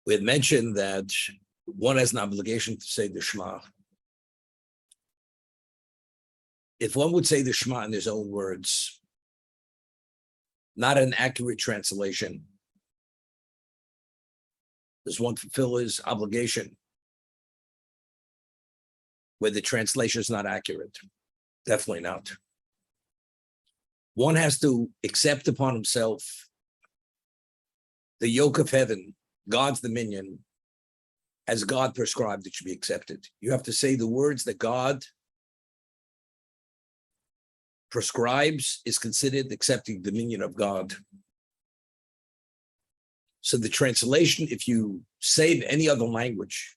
We had mentioned that one has an obligation to say the Shema. If one would say the Shema in his own words, not an accurate translation, does one fulfill his obligation where the translation is not accurate? Definitely not. One has to accept upon himself the yoke of heaven, God's dominion, as God prescribed it should be accepted. You have to say the words that God prescribes is considered accepting dominion of God. So the translation, if you save any other language,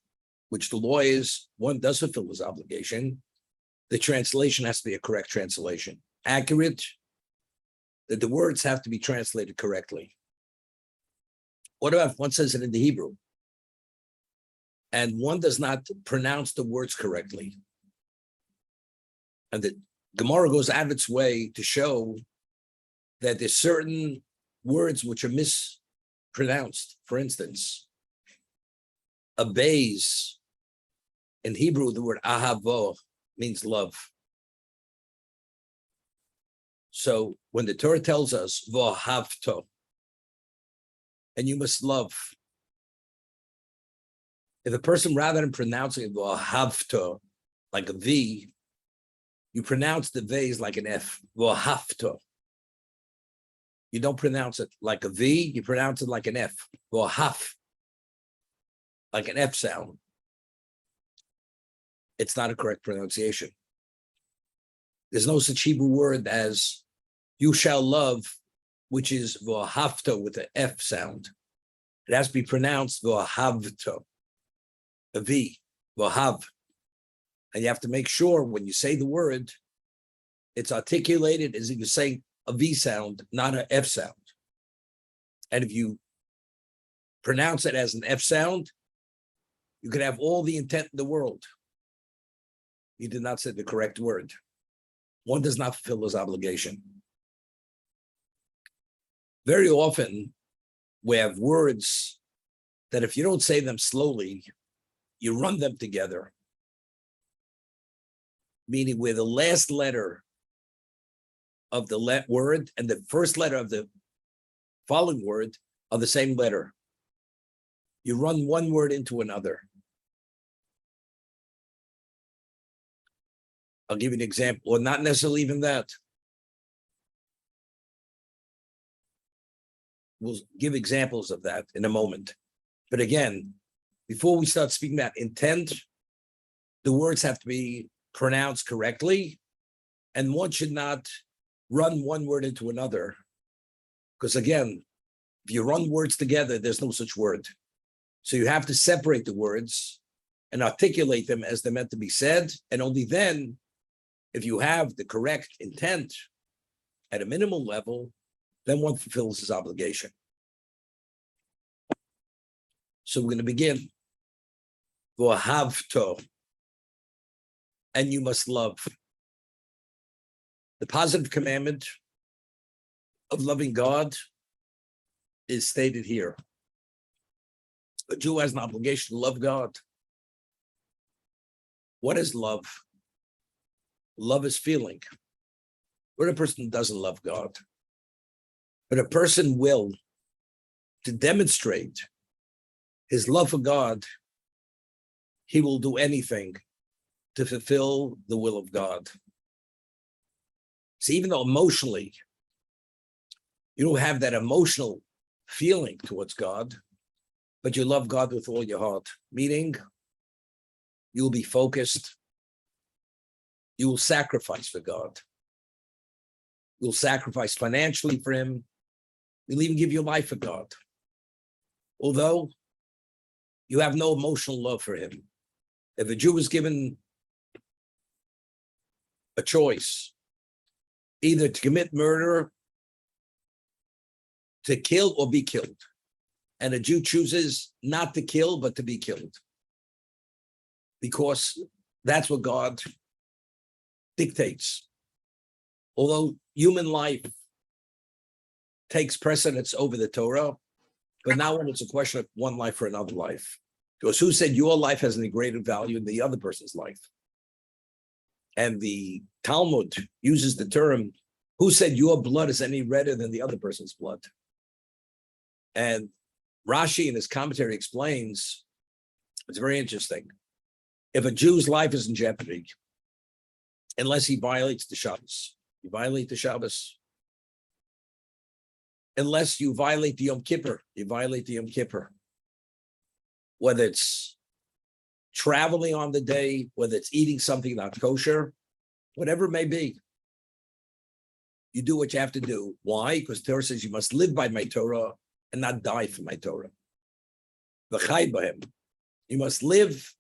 which the law is, one does fulfill his obligation, the translation has to be a correct translation. Accurate, that the words have to be translated correctly. What about if one says it in the Hebrew and one does not pronounce the words correctly? And the Gemara goes out of its way to show that there's certain words which are mispronounced. For instance, abaze, in Hebrew, the word ahavo means love. So when the Torah tells us, vohavto, and you must love, if a person, rather than pronouncing it vohavto, like a V, you pronounce the V's like an F, vohavto. You don't pronounce it like a V, you pronounce it like an F, vohaf, like an F sound. It's not a correct pronunciation. There's no such Hebrew word as you shall love, which is vohavto with an F sound. It has to be pronounced vohavto, a V, vohav. And you have to make sure when you say the word, it's articulated as if you're saying a V sound, not an F sound. And if you pronounce it as an F sound, you could have all the intent in the world. You did not say the correct word. One does not fulfill his obligation. Very often, we have words that if you don't say them slowly, you run them together. Meaning where the last letter of the word and the first letter of the following word are the same letter. You run one word into another. I'll give you an example, or not necessarily even that. We'll give examples of that in a moment. But again, before we start speaking about intent, the words have to be pronounced correctly, and one should not run one word into another. Because again, if you run words together, there's no such word. So you have to separate the words and articulate them as they're meant to be said, and only then, if you have the correct intent at a minimal level, then one fulfills his obligation. So we're going to begin. Vohavto, and you must love. The positive commandment of loving God is stated here. A Jew has an obligation to love God. What is love? Love is feeling. What a person doesn't love God. But a person will, to demonstrate his love for God, he will do anything to fulfill the will of God. So even though emotionally, you don't have that emotional feeling towards God, but you love God with all your heart, meaning you'll be focused, you will sacrifice for God. You'll sacrifice financially for him. You'll even give your life for God. Although you have no emotional love for him. If a Jew is given a choice, either to commit murder, to kill, or be killed, and a Jew chooses not to kill, but to be killed, because that's what God dictates. Although human life takes precedence over the Torah, But now when it's a question of one life for another life, because who said your life has any greater value than the other person's life? And the Talmud uses the term, who said your blood is any redder than the other person's blood? And Rashi in his commentary explains, it's very interesting. If a Jew's life is in jeopardy, unless he violates the Shabbos, you violate the Shabbos. Unless you violate the Yom Kippur, you violate the Yom Kippur. Whether it's traveling on the day, whether it's eating something not kosher, whatever it may be, you do what you have to do. Why? Because the Torah says you must live by my Torah and not die for my Torah. V'chai b'hem. You must live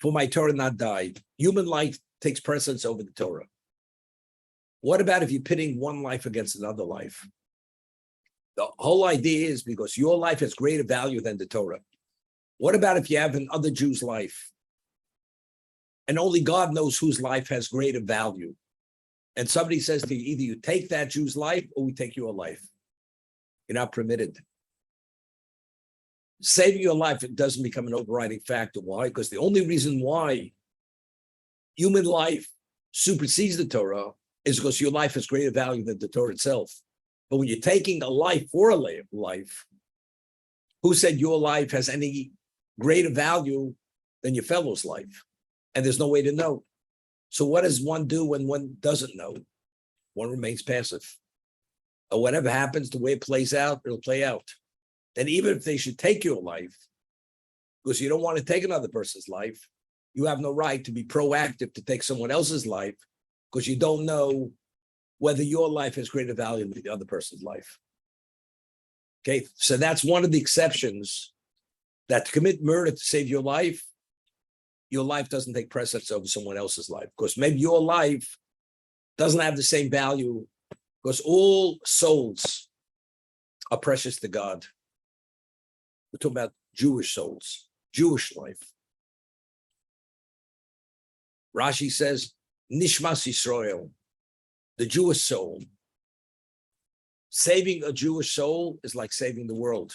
for my Torah, not die. Human life takes precedence over the Torah. What about if you're pitting one life against another life? The whole idea is because your life has greater value than the Torah. What about if you have another Jew's life? And only God knows whose life has greater value. And somebody says to you, either you take that Jew's life or we take your life. You're not permitted. Saving your life, it doesn't become an overriding factor. Why? Because the only reason why human life supersedes the Torah is because your life has greater value than the Torah itself. But when you're taking a life for a life, who said your life has any greater value than your fellow's life? And there's no way to know. So what does one do when one doesn't know? One remains passive. Or whatever happens, the way it plays out, it'll play out. And even if they should take your life, because you don't want to take another person's life, you have no right to be proactive to take someone else's life, because you don't know whether your life has greater value than the other person's life. Okay, so that's one of the exceptions, that to commit murder to save your life doesn't take precedence over someone else's life, because maybe your life doesn't have the same value, because all souls are precious to God. We're talking about Jewish souls, Jewish life. Rashi says, Nishmas Yisrael, the Jewish soul. Saving a Jewish soul is like saving the world.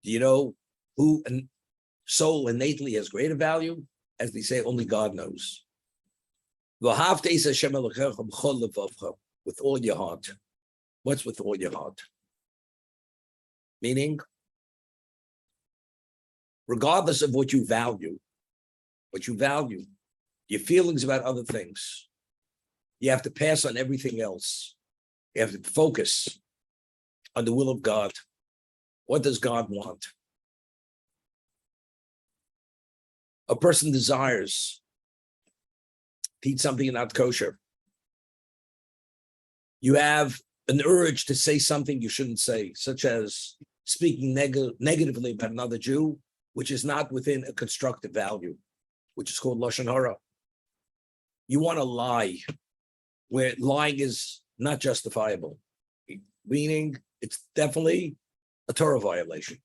Do you know who a soul innately has greater value? As they say, only God knows. With all your heart. What's with all your heart? Meaning, regardless of what you value, your feelings about other things, you have to pass on everything else. You have to focus on the will of God. What does God want? A person desires to eat something not kosher. You have an urge to say something you shouldn't say, such as speaking negatively about another Jew, which is not within a constructive value, which is called Lashon Hara. You want to lie, where lying is not justifiable, meaning it's definitely a Torah violation.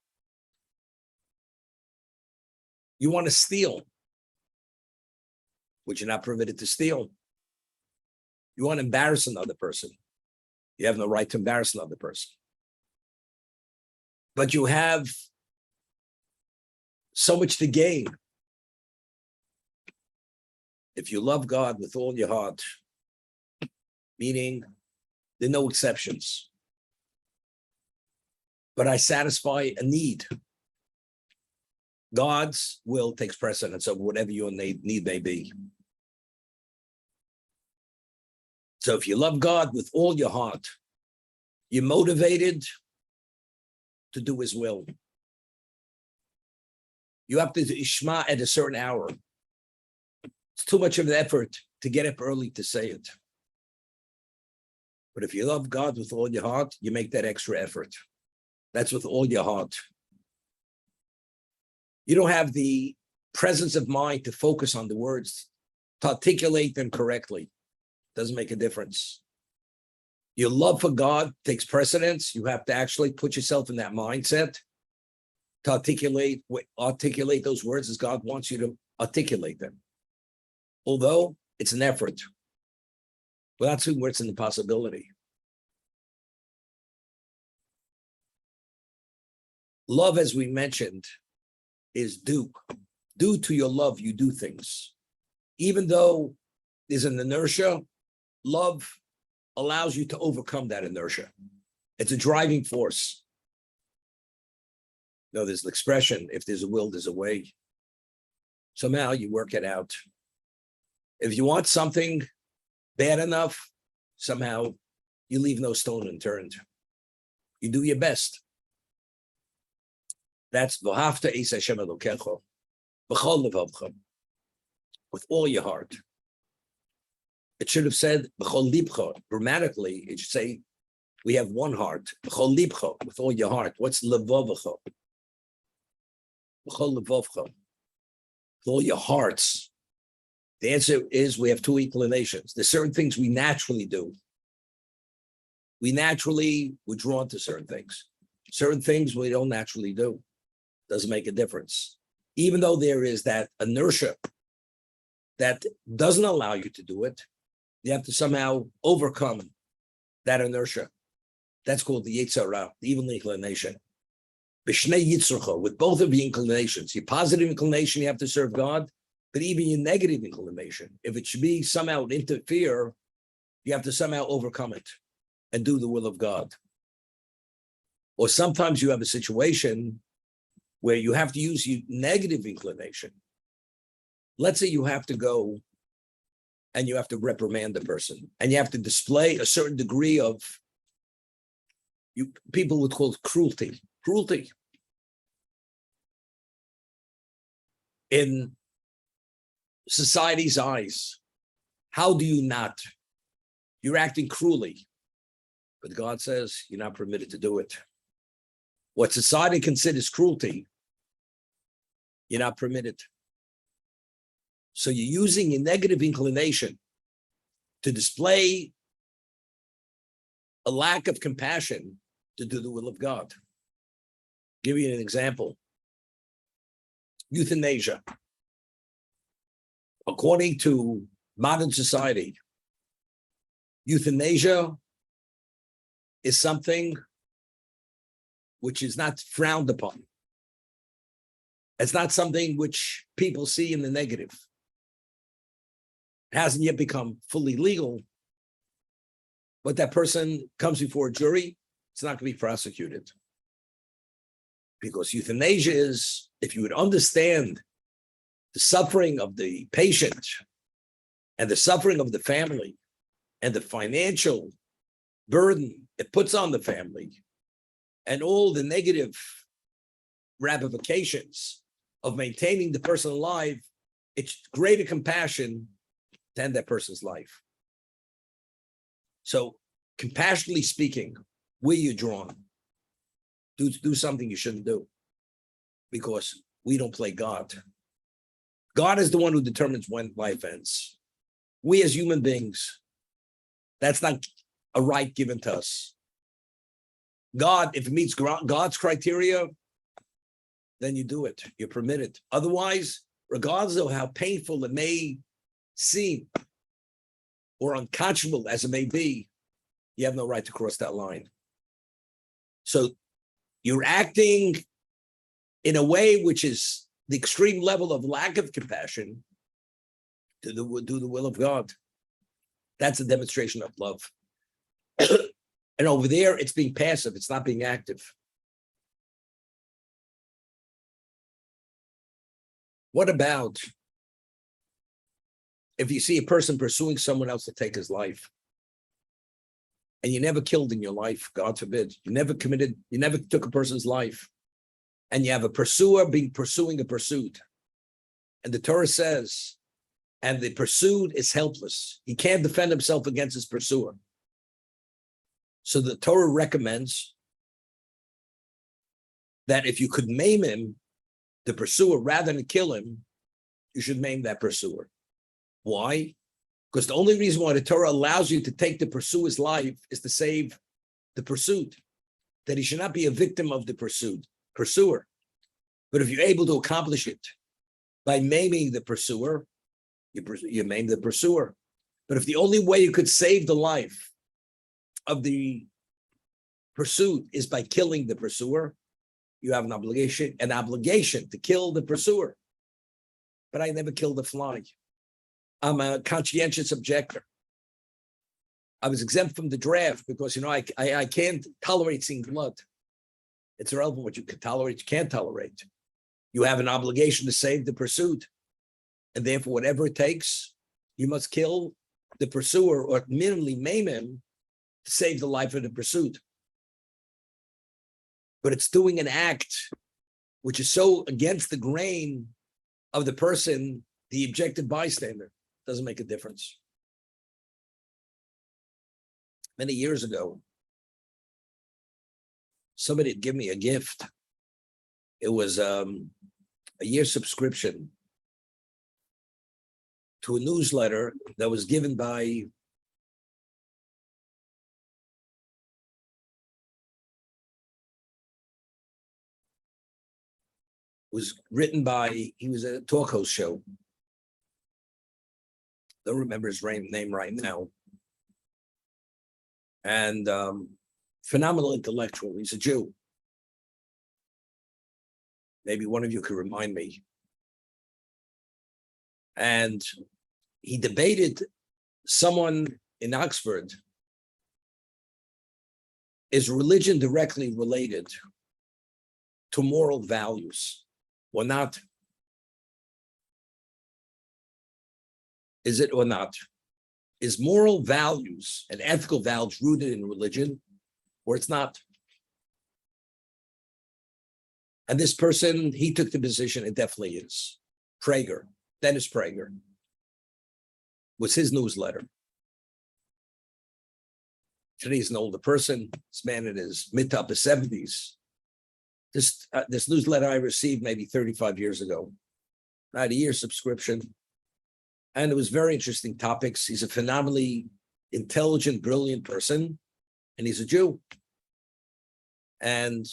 You want to steal, which you're not permitted to steal. You want to embarrass another person. You have no right to embarrass another person. But you have so much to gain. If you love God with all your heart, meaning there are no exceptions, but I satisfy a need. God's will takes precedence over whatever your need may be. So if you love God with all your heart, you're motivated to do his will. You have to do Shema at a certain hour. It's too much of an effort to get up early to say it. But if you love God with all your heart, you make that extra effort. That's with all your heart. You don't have the presence of mind to focus on the words, to articulate them correctly. Doesn't make a difference. Your love for God takes precedence. You have to actually put yourself in that mindset to articulate those words as God wants you to articulate them. Although it's an effort, without seeing where it's an impossibility. Love, as we mentioned, is do. Due to your love, you do things. Even though there's an inertia, love allows you to overcome that inertia. It's a driving force. You know, there's an expression, if there's a will, there's a way. Somehow you work it out. If you want something bad enough, somehow you leave no stone unturned. You do your best. That's v'hafta es Hashem Elokecha b'chol levavcha, with all your heart. It should have said b'chol libcha. Grammatically, it should say we have one heart. B'chol libcha, with all your heart. What's levavcha? B'chol levavcha, with all your hearts. The answer is we have two inclinations. There's certain things we naturally do. We're drawn to certain things. Certain things we don't naturally do. Doesn't make a difference. Even though there is that inertia that doesn't allow you to do it, you have to somehow overcome that inertia. That's called the Yetzer Hara, the evil inclination. B'shnei yitzrucha, with both of your inclinations. Your positive inclination, you have to serve God, but even your negative inclination, if it should be somehow interfere, you have to somehow overcome it and do the will of God. Or sometimes you have a situation where you have to use your negative inclination. Let's say you have to go and you have to reprimand the person, and you have to display a certain degree of, people would call it cruelty. Cruelty. In society's eyes, how do you not? You're acting cruelly, but God says you're not permitted to do it. What society considers cruelty, you're not permitted. So you're using your negative inclination to display a lack of compassion to do the will of God. Give you an example. Euthanasia. According to modern society, euthanasia is something which is not frowned upon. It's not something which people see in the negative. It hasn't yet become fully legal, but that person comes before a jury, it's not going to be prosecuted. Because euthanasia is, if you would understand the suffering of the patient and the suffering of the family and the financial burden it puts on the family and all the negative ramifications of maintaining the person alive, it's greater compassion to end that person's life. So compassionately speaking, where you're drawn, do something you shouldn't do, because we don't play God. God is the one who determines when life ends. We as human beings, that's not a right given to us. God, if it meets God's criteria, then you do it. You're permitted. Otherwise, regardless of how painful it may seem or unconscionable as it may be, you have no right to cross that line. So you're acting in a way which is the extreme level of lack of compassion to do the will of God. That's a demonstration of love. And over there, it's being passive. It's not being active. What about if you see a person pursuing someone else to take his life, and you never killed in your life, God forbid, you never took a person's life, and you have a pursuer pursuing a pursued, and the Torah says, and the pursued is helpless. He can't defend himself against his pursuer. So the Torah recommends that if you could maim him, the pursuer, rather than kill him, you should maim that pursuer. Why? Because the only reason why the Torah allows you to take the pursuer's life is to save the pursued, that he should not be a victim of the pursuer. But if you're able to accomplish it by maiming the pursuer, you maim the pursuer. But if the only way you could save the life of the pursued is by killing the pursuer, you have an obligation to kill the pursuer. But I never killed a fly. I'm a conscientious objector. I was exempt from the draft because, I can't tolerate seeing blood. It's irrelevant what you can tolerate, you can't tolerate. You have an obligation to save the pursued. And therefore, whatever it takes, you must kill the pursuer or minimally maim him to save the life of the pursued. But it's doing an act which is so against the grain of the person, the objective bystander. Doesn't make a difference. Many years ago, somebody had given me a gift. It was a year subscription to a newsletter that was given by he was a talk host show. Don't remember his name right now. And phenomenal intellectual. He's a Jew. Maybe one of you could remind me. And he debated someone in Oxford. Is religion directly related to moral values or not? Is it or not? Is moral values and ethical values rooted in religion, or it's not? And this person, he took the position, it definitely is. Prager, Dennis Prager, was his newsletter. Today he's an older person, this man in his mid to upper 70s. This newsletter I received maybe 35 years ago. I had a year subscription. And it was very interesting topics. He's a phenomenally intelligent, brilliant person, and he's a Jew. But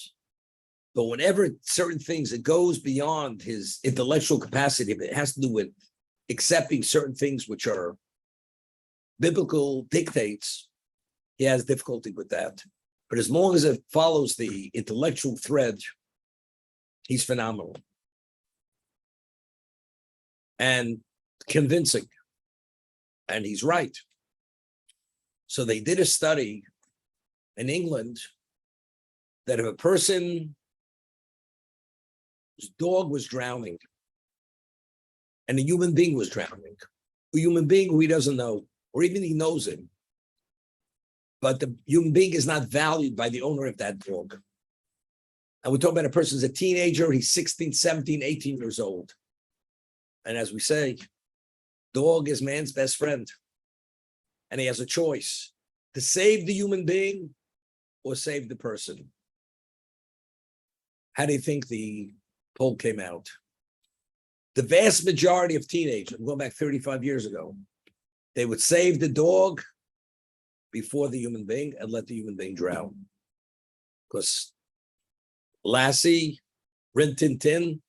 whenever certain things, it goes beyond his intellectual capacity, but it has to do with accepting certain things which are biblical dictates, he has difficulty with that. But as long as it follows the intellectual thread, he's phenomenal. And convincing, and he's right. So they did a study in England that if a person's dog was drowning and a human being was drowning, a human being who he doesn't know, or even he knows him, but the human being is not valued by the owner of that dog. And we're talking about a person who's a teenager, he's 16, 17, 18 years old. And as we say, dog is man's best friend. And he has a choice to save the human being or save the person. How do you think the poll came out? The vast majority of teenagers, I'm going back 35 years ago, they would save the dog before the human being and let the human being drown. Because Lassie, Rin Tin Tin,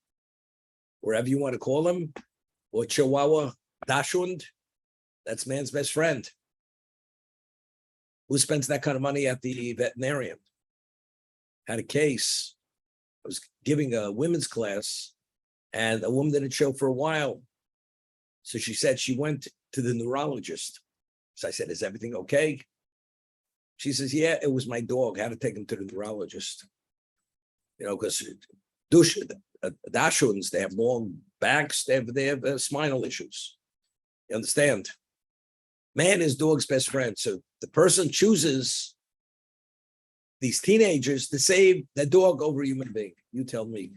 wherever you want to call him, or Chihuahua, Dachshund, that's man's best friend. Who spends that kind of money at the veterinarian? Had a case. I was giving a women's class, and a woman didn't show for a while. So she said she went to the neurologist. So I said, is everything okay? She says, yeah, it was my dog. I had to take him to the neurologist. Because Dachshunds, they have long backs, they have spinal issues. You understand? Man is dog's best friend. So the person chooses these teenagers to save the dog over a human being. You tell me.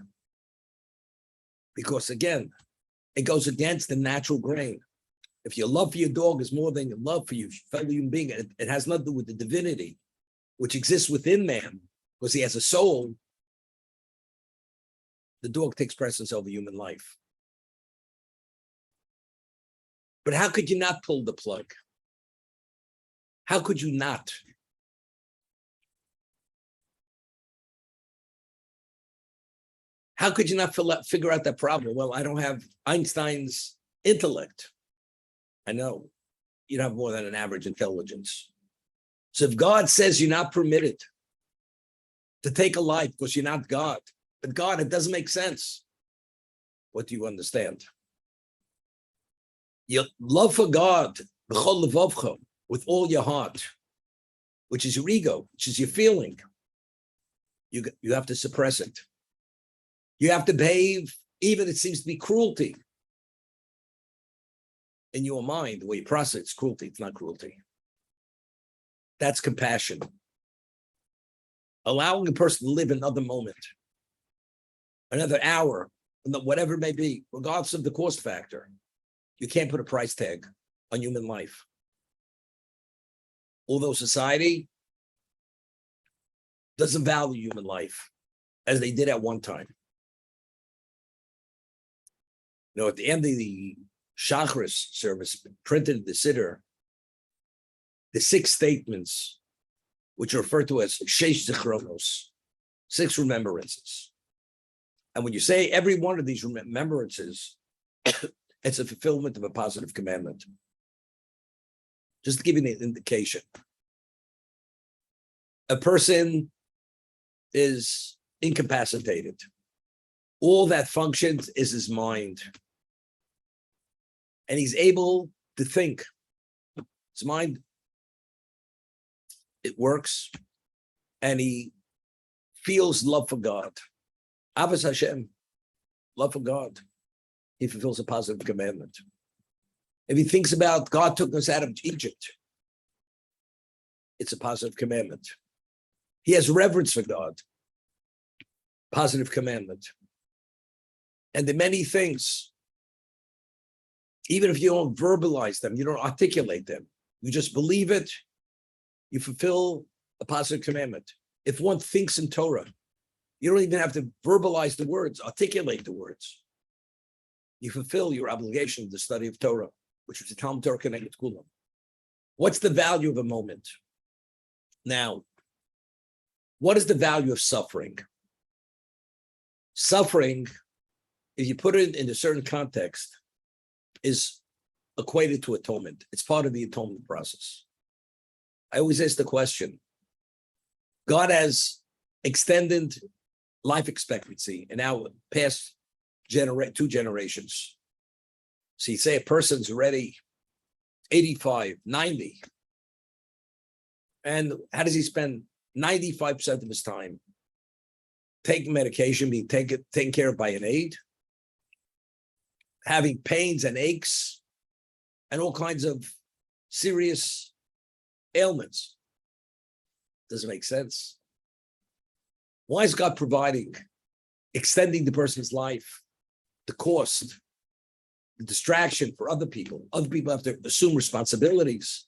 Because again, it goes against the natural grain. If your love for your dog is more than your love for your fellow human being, it has nothing to do with the divinity which exists within man, because he has a soul. The dog takes precedence over human life. But how could you not pull the plug? How could you not? How could you not figure out that problem? Well, I don't have Einstein's intellect. I know you don't have more than an average intelligence. So if God says you're not permitted to take a life because you're not God, But God, it doesn't make sense. What do you understand? Your love for God, with all your heart, which is your ego, which is your feeling, you have to suppress it. You have to behave, even it seems to be cruelty. In your mind, the way you process it's cruelty, it's not cruelty. That's compassion. Allowing a person to live another moment, another hour, whatever it may be, regardless of the cost factor. You can't put a price tag on human life. Although society doesn't value human life as they did at one time. You know, at the end of the Shacharis service, printed in the Siddur, the 6 statements, which are referred to as Sheish Zichronos, 6 remembrances. And when you say every one of these remembrances, it's a fulfillment of a positive commandment. Just to give you an indication. A person is incapacitated. All that functions is his mind. And he's able to think. His mind, it works. And he feels love for God. Avos Hashem, love for God. He fulfills a positive commandment. If he thinks about God took us out of Egypt, it's a positive commandment. He has reverence for God, positive commandment. And the many things, even if you don't verbalize them, you don't articulate them, you just believe it, you fulfill a positive commandment. If one thinks in Torah, you don't even have to verbalize the words, articulate the words. You fulfill your obligation of the study of Torah, which is the Talmud Torah connected Kulam. What's the value of a moment? Now, what is the value of suffering? Suffering, if you put it in a certain context, is equated to atonement. It's part of the atonement process. I always ask the question, God has extended life expectancy in our past 2 generations. So you say a person's already 85, 90. And how does he spend 95% of his time? Taking medication, being taken care of by an aide, having pains and aches, and all kinds of serious ailments. Doesn't make sense. Why is God providing, extending the person's life, the cost, the distraction for other people? Other people have to assume responsibilities,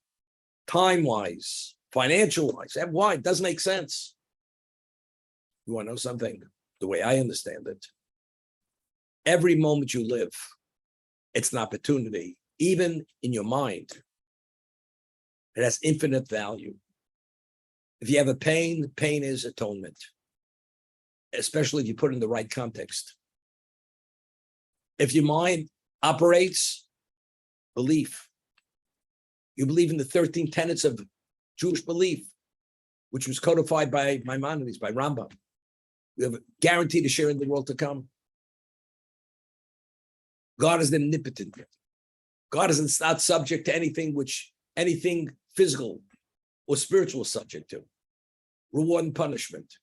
time-wise, financial-wise. Why? It doesn't make sense. You want to know something? The way I understand it, every moment you live, it's an opportunity, even in your mind. It has infinite value. If you have a pain, pain is atonement, especially if you put it in the right context. If your mind operates, belief. You believe in the 13 tenets of Jewish belief, which was codified by Maimonides, by Rambam. You have a guarantee to share in the world to come. God is omnipotent. God is not subject to anything physical or spiritual is subject to. Reward and punishment,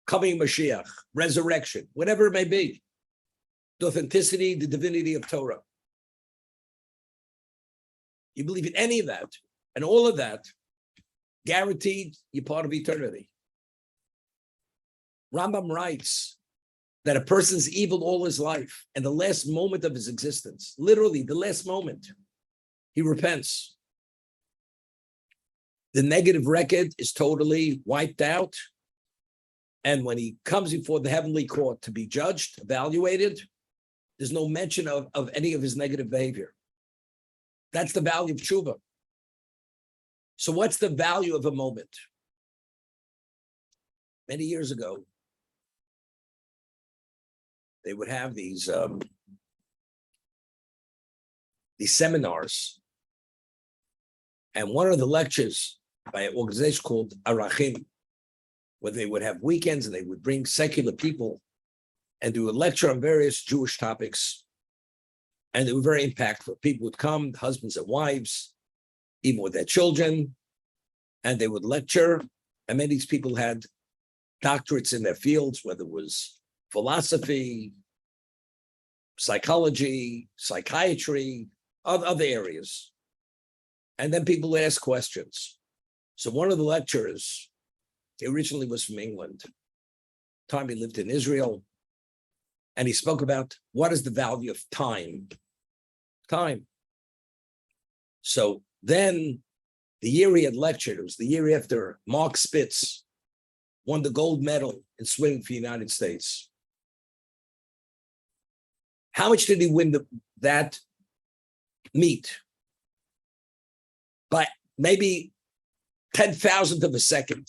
coming Mashiach, resurrection, whatever it may be. The authenticity, the divinity of Torah. You believe in any of that, and all of that, guaranteed you're part of eternity. Rambam writes that a person's evil all his life, and the last moment of his existence, literally the last moment, he repents. The negative record is totally wiped out. And when he comes before the heavenly court to be judged, evaluated, there's no mention of any of his negative behavior. That's the value of tshuva. So what's the value of a moment? Many years ago, they would have these seminars. And one of the lectures by an organization called Arachim, where they would have weekends and they would bring secular people and do a lecture on various Jewish topics. And they were very impactful. People would come, husbands and wives, even with their children, and they would lecture. And many of these people had doctorates in their fields, whether it was philosophy, psychology, psychiatry, other areas. And then people would ask questions. So one of the lecturers, he originally was from England. Time he lived in Israel. And he spoke about what is the value of time. Time. So then the year he had lectured, it was the year after Mark Spitz won the gold medal in swimming for the United States. How much did he win that meet? By maybe 10,000th of a second,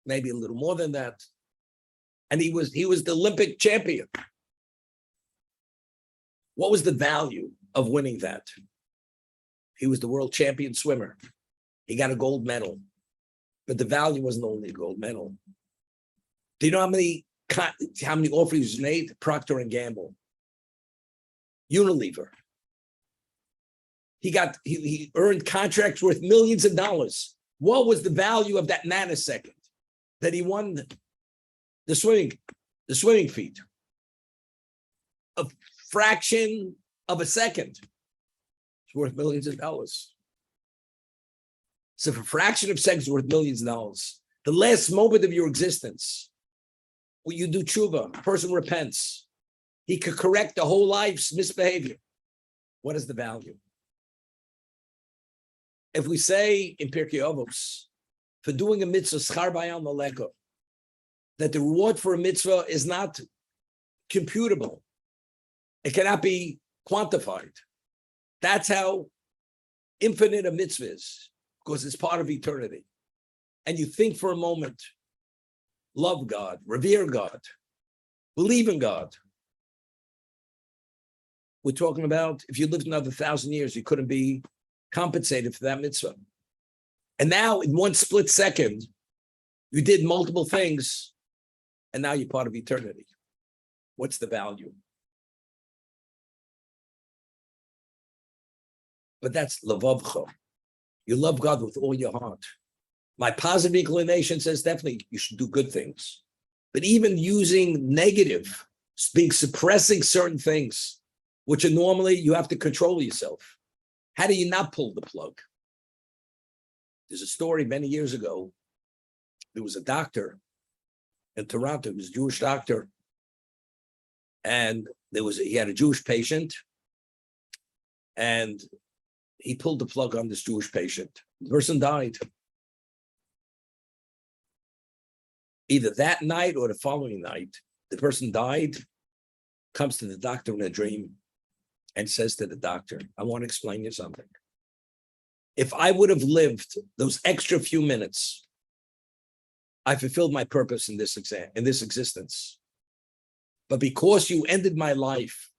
maybe a little more than that. And he was the Olympic champion. What was the value of winning that? He was the world champion swimmer. He got a gold medal, but the value wasn't only a gold medal. Do you know how many offers made? Procter and Gamble, Unilever. He earned contracts worth millions of dollars. What was the value of that nanosecond that he won the swimming feat? A fraction of a second. It's worth millions of dollars. So if a fraction of a second is worth millions of dollars, the last moment of your existence, when you do tshuva, a person repents, he could correct the whole life's misbehavior. What is the value? If we say in Pirkei Avos, for doing a mitzvah, schar bayal maleko, that the reward for a mitzvah is not computable. It cannot be quantified. That's how infinite a mitzvah is, because it's part of eternity. And you think for a moment, love God, revere God, believe in God. We're talking about if you lived another 1,000 years, you couldn't be compensated for that mitzvah. And now in one split second, you did multiple things, and now you're part of eternity. What's the value? But that's lavavcha. You love God with all your heart. My positive inclination says definitely you should do good things. But even using negative, suppressing certain things, which are normally you have to control yourself. How do you not pull the plug? There's a story many years ago. There was a doctor in Toronto, he was a Jewish doctor. And he had a Jewish patient. And he pulled the plug on this Jewish patient. The person died. Either that night or the following night, the person died, comes to the doctor in a dream and says to the doctor, I want to explain you something. If I would have lived those extra few minutes, I fulfilled my purpose in this existence. But because you ended my life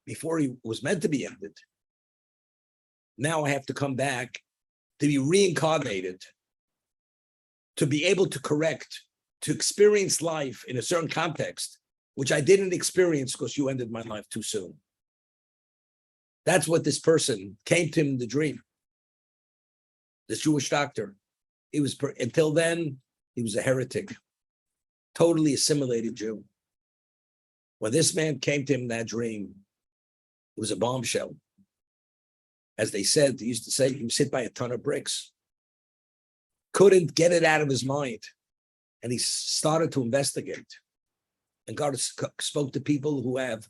before it was meant to be ended, now I have to come back to be reincarnated, to be able to correct, to experience life in a certain context, which I didn't experience because you ended my life too soon. That's what this person came to him in the dream. This Jewish doctor. Until then, he was a heretic, totally assimilated Jew. When this man came to him in that dream, it was a bombshell. As they used to say, he was hit by a ton of bricks. Couldn't get it out of his mind. And he started to investigate. And God spoke to people who have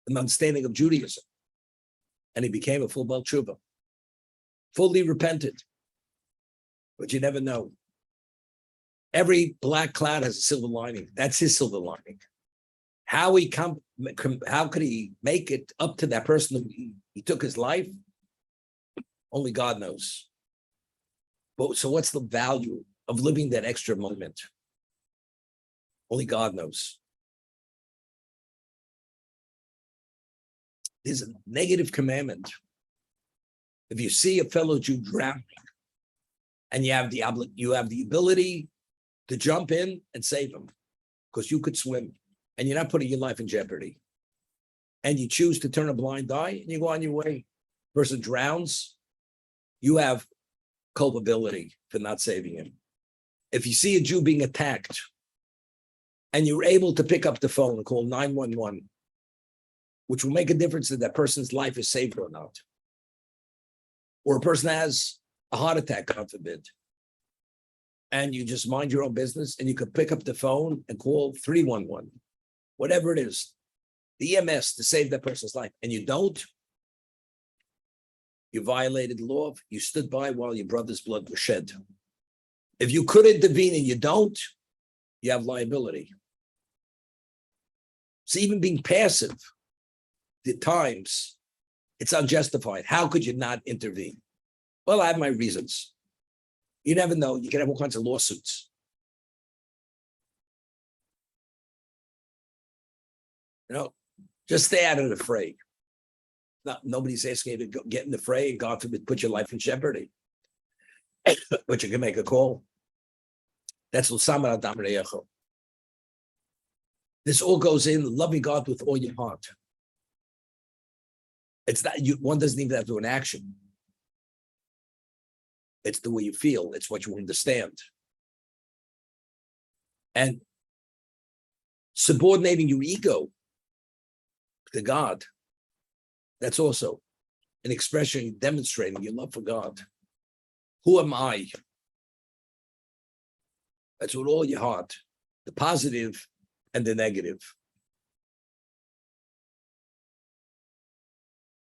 an understanding of Judaism. And he became a full Baal Tshuva. Fully repented. But you never know. Every black cloud has a silver lining. That's his silver lining. How could he make it up to that person who he took his life? Only God knows. So what's the value of living that extra moment? Only God knows. There's a negative commandment. If you see a fellow Jew drowning, and you have the ability to jump in and save him, because you could swim and you're not putting your life in jeopardy. And you choose to turn a blind eye and you go on your way. Person drowns, you have culpability for not saving him. If you see a Jew being attacked and you're able to pick up the phone and call 911, which will make a difference if that person's life is saved or not. Or a person has a heart attack, God forbid, and you just mind your own business and you could pick up the phone and call 311, whatever it is, the EMS to save that person's life, and you don't, you violated the law, you stood by while your brother's blood was shed. If you could intervene and you don't, you have liability. So even being passive, at times, it's unjustified. How could you not intervene? Well, I have my reasons. You never know. You can have all kinds of lawsuits. Just stay out of the fray. Nobody's asking you to get in the fray and God forbid put your life in jeopardy. But you can make a call. That's L'samar Adam Re'echo. This all goes in loving God with all your heart. It's not one doesn't even have to do an action. It's the way you feel. It's what you understand. And subordinating your ego to God, that's also an expression demonstrating your love for God. Who am I? That's with all your heart, the positive and the negative.